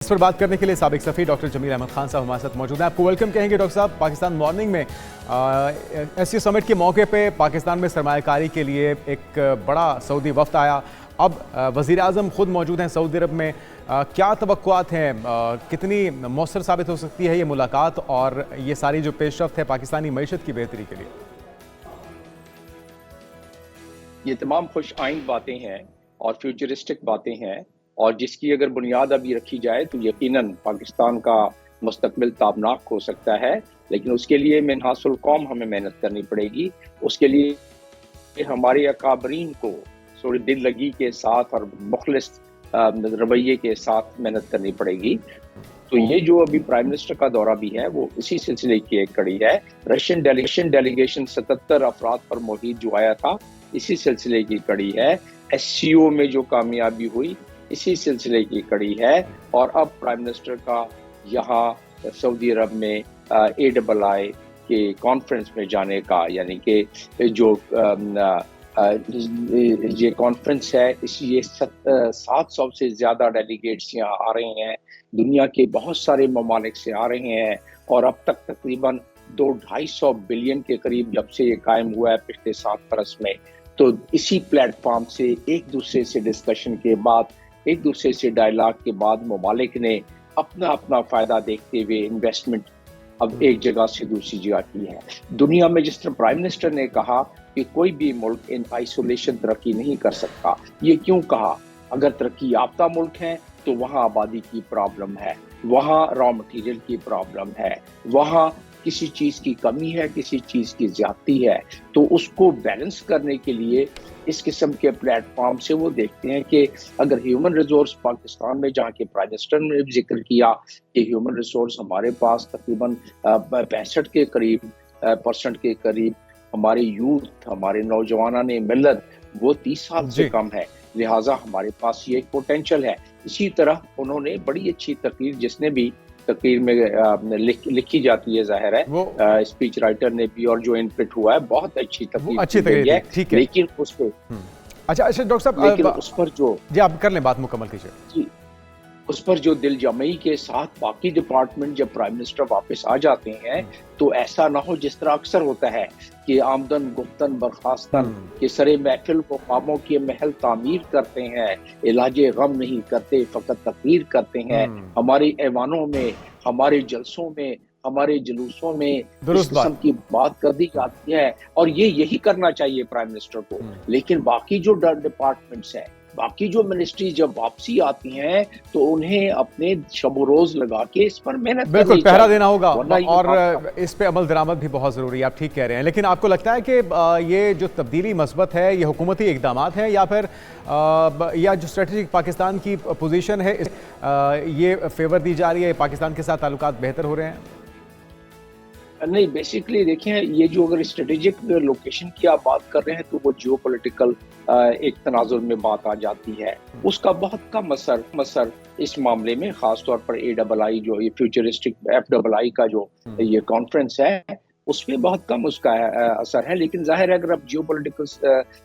اس پر بات کرنے کے لیے سابق سفیر ڈاکٹر جمیل احمد خان صاحب ہمارے ساتھ موجود ہیں. آپ کو ویلکم کہیں گے ڈاکٹر صاحب. پاکستان مارننگ میں ایس سی او سمٹ کے موقع پہ پاکستان میں سرمایہ کاری کے لیے ایک بڑا سعودی وفد آیا. اب وزیر اعظم خود موجود ہیں سعودی عرب میں. کیا توقعات ہیں, کتنی مؤثر ثابت ہو سکتی ہے یہ ملاقات اور یہ ساری جو پیش رفت ہے پاکستانی معیشت کی بہتری کے لیے؟ یہ تمام خوش آئند باتیں ہیں اور فیوچرسٹک باتیں ہیں، اور جس کی اگر بنیاد ابھی رکھی جائے تو یقیناً پاکستان کا مستقبل تابناک ہو سکتا ہے. لیکن اس کے لیے منحاص القوم ہمیں محنت کرنی پڑے گی. اس کے لیے ہمارے اکابرین کو تھوڑی دل لگی کے ساتھ اور مخلص رویے کے ساتھ محنت کرنی پڑے گی. تو یہ جو ابھی پرائم منسٹر کا دورہ بھی ہے وہ اسی سلسلے کی ایک کڑی ہے. رشین ڈیلیگیشن 77 افراد پر محیط جو آیا تھا اسی سلسلے کی کڑی ہے. ایس سی او میں جو کامیابی ہوئی اسی سلسلے کی کڑی ہے. اور اب پرائم منسٹر کا یہاں سعودی عرب میں AII کے کانفرنس میں جانے کا، یعنی کہ جو یہ کانفرنس ہے یہ 700 سے زیادہ ڈیلیگیٹس یہاں آ رہے ہیں، دنیا کے بہت سارے ممالک سے آ رہے ہیں. اور اب تک تقریباً 200-250 بلین کے قریب جب سے یہ قائم ہوا ہے پچھلے 7 برس میں، تو اسی پلیٹ فارم سے ایک دوسرے سے ڈسکشن کے بعد، ایک دوسرے سے ڈائلاگ کے بعد ممالک نے اپنا فائدہ دیکھتے ہوئے انویسٹمنٹ اب ایک جگہ سے دوسری جگہ کی ہے. دنیا میں جس طرح پرائم منسٹر نے کہا کہ کوئی بھی ملک ان آئسولیشن ترقی نہیں کر سکتا. یہ کیوں کہا؟ اگر ترقی یافتہ ملک ہیں تو وہاں آبادی کی پرابلم ہے، وہاں را مٹیریل کی پرابلم ہے، وہاں کسی چیز کی کمی ہے، کسی چیز کی زیادتی ہے. تو اس کو بیلنس کرنے کے لیے اس قسم کے پلیٹ فارم سے وہ دیکھتے ہیں کہ اگر ہیومن ریسورس پاکستان میں، جہاں کے پرائم منسٹر نے بھی ذکر کیا کہ ہیومن ریسورس ہمارے پاس تقریباً 65% کے قریب ہمارے یوتھ، ہمارے نوجوانان ملت وہ 30 سال سے کم ہے، لہٰذا ہمارے پاس یہ ایک پوٹینشل ہے. اسی طرح انہوں نے بڑی اچھی تقریر، جس نے بھی تقریر میں لکھی جاتی ہے، ظاہر ہے اسپیچ رائٹر نے بھی، اور جو انپٹ ہوا ہے بہت اچھی تقریر ہے. لیکن اس پہ اچھا ڈاکٹر صاحب، لیکن اس پر جو جی آپ کر لیں بات مکمل کیجیے. جی اس پر جو دل جمعی کے ساتھ باقی ڈپارٹمنٹ جب پرائم منسٹر واپس آ جاتے ہیں تو ایسا نہ ہو جس طرح اکثر ہوتا ہے کہ آمدن گفتن برخاستن کہ سرے محفل کو خوابوں کی محل تعمیر کرتے ہیں، علاج غم نہیں کرتے فقط تقریر کرتے ہیں. ہمارے ایوانوں میں، ہمارے جلسوں میں، ہمارے جلوسوں میں اس قسم کی بات کر دی جاتی ہے، اور یہی کرنا چاہیے پرائم منسٹر کو. لیکن باقی جو ڈپارٹمنٹس ہیں، باقی جو منسٹری جب واپسی آتی ہیں تو انہیں اپنے شب و روز لگا کے اس پر محنت کرنی بالکل پہرا دینا ہوگا، اور اس پہ عمل درآمد بھی بہت ضروری ہے. آپ ٹھیک کہہ رہے ہیں. لیکن آپ کو لگتا ہے کہ یہ جو تبدیلی مثبت ہے یہ حکومتی اقدامات ہیں، یا پھر یا جو اسٹریٹجک پاکستان کی پوزیشن ہے یہ فیور دی جا رہی ہے، پاکستان کے ساتھ تعلقات بہتر ہو رہے ہیں؟ نہیں، بیسیکلی دیکھیں، یہ جو اگر اسٹریٹجک لوکیشن کی آپ بات کر رہے ہیں تو وہ جیو پولیٹیکل ایک تناظر میں بات آ جاتی ہے. اس کا بہت کم اثر اس معاملے میں، خاص طور پر AII جو یہ فیوچرسٹک FII کا جو یہ کانفرنس ہے اس میں بہت کم اس کا اثر ہے. لیکن ظاہر ہے اگر آپ جیو پولیٹیکل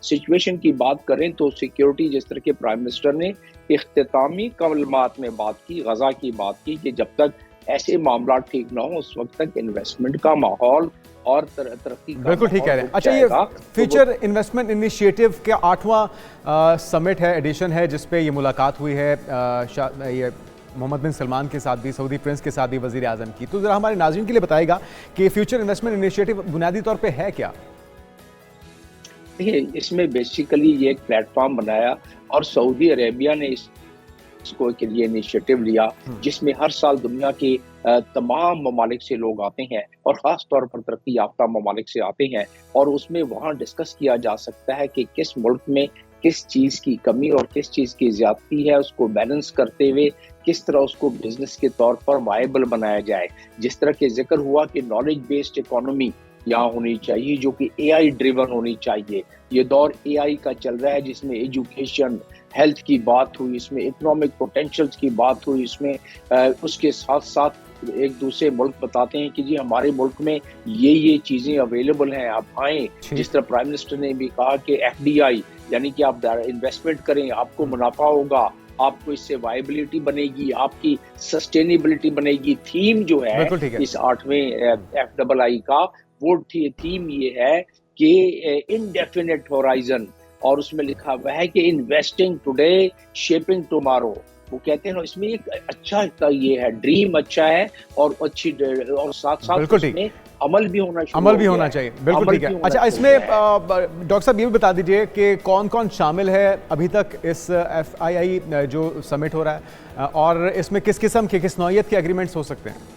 سچویشن کی بات کریں تو سیکیورٹی، جس طرح کے پرائم منسٹر نے اختتامی کلمات میں بات کی، غزہ کی بات کی کہ جب تک ایسے معاملات ٹھیک نہ ہوں اس وقت تک انویسٹمنٹ کا ماحول اور ترقی کا بالکل ٹھیک کہہ رہے ہیں. اچھا، یہ فیوچر انویسٹمنٹ انیشیٹو کا 8واں سمٹ ہے، ایڈیشن ہے، جس پہ یہ ملاقات ہوئی ہے یہ محمد بن سلمان کے ساتھ بھی، سعودی پرنس کے ساتھ بھی، وزیر اعظم کی. تو ذرا ہمارے ناظرین کے لیے بتائے گا کہ فیوچر انویسٹمنٹ انیشیٹو بنیادی طور پہ ہے کیا؟ دیکھیے، اس میں بیسیکلی یہ ایک پلیٹ فارم بنایا اور سعودی عربیہ نے اس کو کے لیے انیشیٹو لیا، جس میں ہر سال دنیا کے تمام ممالک سے لوگ آتے ہیں، اور خاص طور پر ترقی یافتہ ممالک سے آتے ہیں، اور اس میں وہاں ڈسکس کیا جا سکتا ہے کہ کس ملک میں کس چیز کی کمی اور کس چیز کی زیادتی ہے، اس کو بیلنس کرتے ہوئے کس طرح اس کو بزنس کے طور پر وائبل بنایا جائے. جس طرح کہ ذکر ہوا کہ نالج بیسڈ اکانومی یہاں ہونی چاہیے، جو کہ AI ڈریون ہونی چاہیے. یہ دور AI کا چل رہا ہے جس میں ایجوکیشن، ہیلتھ کی بات ہوئی، اس میں اکنامک پوٹینشلز کی بات ہوئی، اس میں اس کے ساتھ ساتھ ایک دوسرے ملک بتاتے ہیں کہ جی ہمارے ملک میں یہ چیزیں اویلیبل ہیں، آپ آئیں. جس طرح پرائم منسٹر نے بھی کہا کہ FDI یعنی کہ آپ انویسٹمنٹ کریں، آپ کو منافع ہوگا، آپ کو اس سے وائبلٹی بنے گی، آپ کی سسٹینیبلٹی بنے گی۔ تھیم جو ہے بالکل ٹھیک ہے۔ اس 8ویں FII کا، وہ تھیم یہ ہے کہ انڈیفینٹ ہورائزن، اور اس میں لکھا ہوا ہے کہ انویسٹنگ ٹوڈے شیپنگ ٹمارو۔ وہ کہتے ہیں نا، اس میں ایک اچھا یہ ہے، ڈریم اچھا ہے، اور اچھی، اور ساتھ ساتھ بالکل اس ٹھیک، میں عمل بھی ہونا شروع عمل بھی ہو ہونا گیا چاہیے۔ بالکل ٹھیک ہے۔ عمل بھی اچھا، ہونا اس میں شروع ہو گیا ہے۔ ڈاکٹر صاحب یہ بھی بتا دیجئے کہ کون کون شامل ہے ابھی تک اس FII جو سمٹ ہو رہا ہے، اور اس میں کس قسم کے، کس نوعیت کے ایگریمنٹس ہو سکتے ہیں؟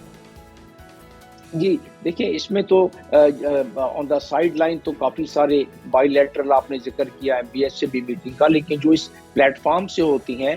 جی دیکھیں، اس میں تو آن دا سائیڈ لائن تو کافی سارے بائی لیٹرل آپ نے ذکر کیا MBS سے بھی میٹنگ کا، لیکن جو اس پلیٹ فارم سے ہوتی ہیں،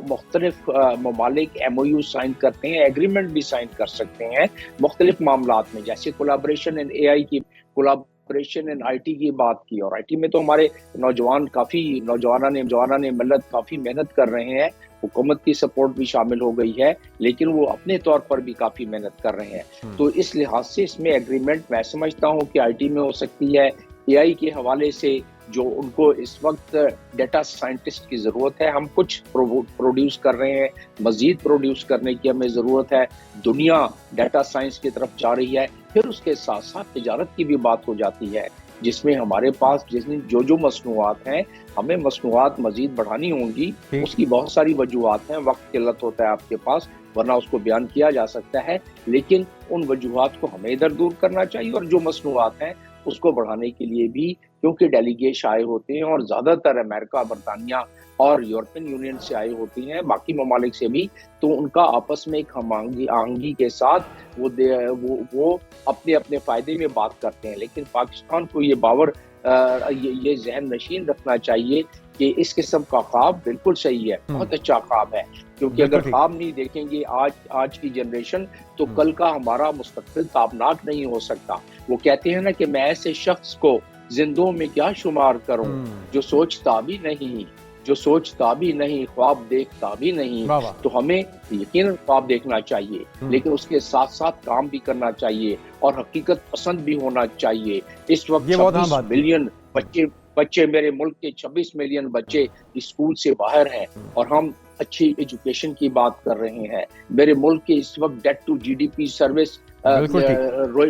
مختلف ممالک MOU سائن کرتے ہیں، ایگریمنٹ بھی سائن کر سکتے ہیں مختلف معاملات میں، جیسے کولیبریشن ان AI کی، کولیبریشن ان IT کی بات کی، اور IT میں تو ہمارے نوجوان کافی، نوجوانان ملت کافی محنت کر رہے ہیں، حکومت کی سپورٹ بھی شامل ہو گئی ہے، لیکن وہ اپنے طور پر بھی کافی محنت کر رہے ہیں۔ تو اس لحاظ سے اس میں ایگریمنٹ میں سمجھتا ہوں کہ IT میں ہو سکتی ہے۔ AI کے حوالے سے جو ان کو اس وقت ڈیٹا سائنٹسٹ کی ضرورت ہے، ہم کچھ پروڈیوس کر رہے ہیں، مزید پروڈیوس کرنے کی ہمیں ضرورت ہے۔ دنیا ڈیٹا سائنس کی طرف جا رہی ہے۔ پھر اس کے ساتھ ساتھ تجارت کی بھی بات ہو جاتی ہے، جس میں ہمارے پاس جو مصنوعات ہیں، ہمیں مصنوعات مزید بڑھانی ہوں گی۔ اس کی بہت ساری وجوہات ہیں، وقت قلت ہوتا ہے آپ کے پاس، ورنہ اس کو بیان کیا جا سکتا ہے، لیکن ان وجوہات کو ہمیں ادھر دور کرنا چاہیے، اور جو مصنوعات ہیں اس کو بڑھانے کے لیے بھی، کیونکہ ڈیلیگیٹ آئے ہوتے ہیں، اور زیادہ تر امریکہ، برطانیہ اور یورپین یونین سے آئے ہوتی ہیں، باقی ممالک سے بھی، تو ان کا آپس میں ایک ہم آہنگی کے ساتھ وہ اپنے اپنے فائدے میں بات کرتے ہیں۔ لیکن پاکستان کو یہ باور، یہ ذہن نشین رکھنا چاہیے کہ اس قسم کا خواب بالکل صحیح ہے، بہت اچھا خواب ہے، کیونکہ اگر خواب نہیں دیکھیں گے آج کی جنریشن، تو کل کا ہمارا مستقبل تابناک نہیں ہو سکتا۔ وہ کہتے ہیں نا کہ میں ایسے شخص کو زندوں میں کیا شمار کروں جو سوچتا بھی نہیں، خواب دیکھتا بھی نہیں۔ تو ہمیں یقیناً خواب دیکھنا چاہیے، لیکن اس کے ساتھ ساتھ کام بھی کرنا چاہیے، اور حقیقت پسند بھی ہونا چاہیے۔ اس وقت 26 ملین بچے، میرے ملک کے 26 ملین بچے اسکول سے باہر ہیں، اور ہم اچھی ایجوکیشن کی بات کر رہے ہیں۔ میرے ملک کے اس وقت debt to GDP service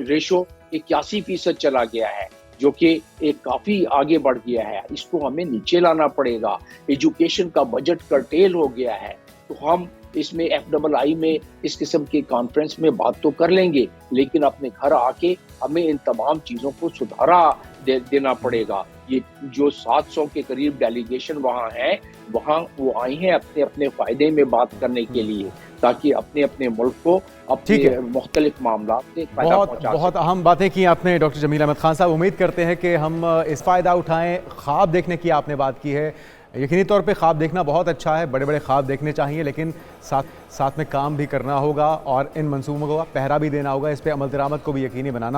ratio 81% چلا گیا ہے، جو کہ ایک کافی آگے بڑھ گیا ہے۔ اس کو ہمیں نیچے لانا پڑے گا۔ ایجوکیشن کا بجٹ کرٹیل ہو گیا ہے، تو ہم اس میں FII میں اس قسم کے کانفرنس میں بات تو کر لیں گے، لیکن اپنے گھر آ کے ہمیں ان تمام چیزوں کو سدھارا دینا پڑے گا۔ یہ جو 700 کے قریب ڈیلیگیشن وہاں ہیں، وہاں وہ آئی ہیں اپنے فائدے میں بات کرنے کے لیے، تاکہ اپنے ملک کو اپنے مختلف معاملات سے فائدہ پہنچا سکیں۔ بہت اہم باتیں کی آپ نے ڈاکٹر جمیل احمد خان صاحب۔ امید کرتے ہیں کہ ہم اس فائدہ اٹھائیں۔ خواب دیکھنے کی آپ نے بات کی ہے، یقینی طور پہ خواب دیکھنا بہت اچھا ہے، بڑے بڑے خواب دیکھنے چاہیے، لیکن ساتھ میں کام بھی کرنا ہوگا، اور ان منصوبوں کو پہرا بھی دینا ہوگا، اس پہ عمل درآمد کو بھی یقینی بنانا ہوگا۔